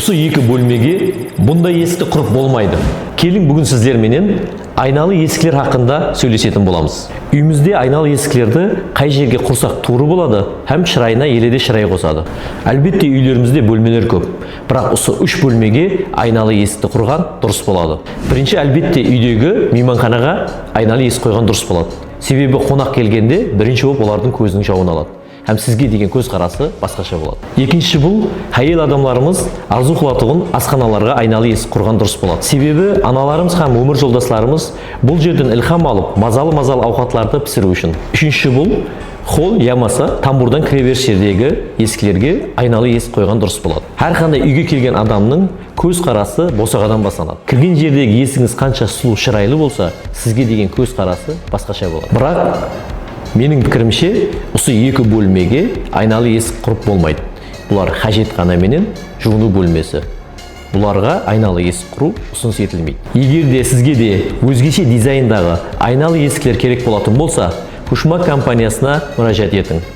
Осы екі бөлмеге бұндай есікті құрып болмайды. Келin бүгін сіздерменен айналы есіклер хақында сөйлесетін боламыз. Үйімізде айналы есіклерді қай жерге құрсақ туыры болады, һәм шырайына еледе шырай қосады. Әлбетте үйлерімізде бөлмелер көп, бірақ осы үш бөлмеге айналы есікті құрған дұрыс болады. Бірінші, әлбетте үйдегі мейманханаға айналы есік қойған дұрыс болады. Себебі қонақ келгенде бірінші болып олардың көзінің жауын алады. Һәм сізге деген көз қарасы басқаша болады. Екінші, бұл әйел адамларымыз арзу қылатұғын асханаларға айналы есік құрған дұрыс болады. Себебі аналарымыз һәм өмір жолдасларымыз бұл жерден илхам алып, мазалы ауқатларды пісіру үшін. Үшінші, бұл холл ямаса тамбурдан кіреберіс жердегі есіклерге айналы есік қойған дұрыс болады. Әрқандай үйге келген адамның көз қарасы босағадан басталады. Кірген жердегі есігіңіз қанша сұлу, шырайлы болса, сізге деген көз қарасы басқаша болады. Бірақ менің пікірімше, осы екі бөлмеге айналы есік құрып болмайды. Бұлар қажет қана менен жуыну бөлмесі. Бұларға айналы есік құру ұсыныс етілмейді. Егер де сізге де өзгеше дизайндағы айналы есіклер керек болатын болса, Хушмак компаниясына мұражат етің.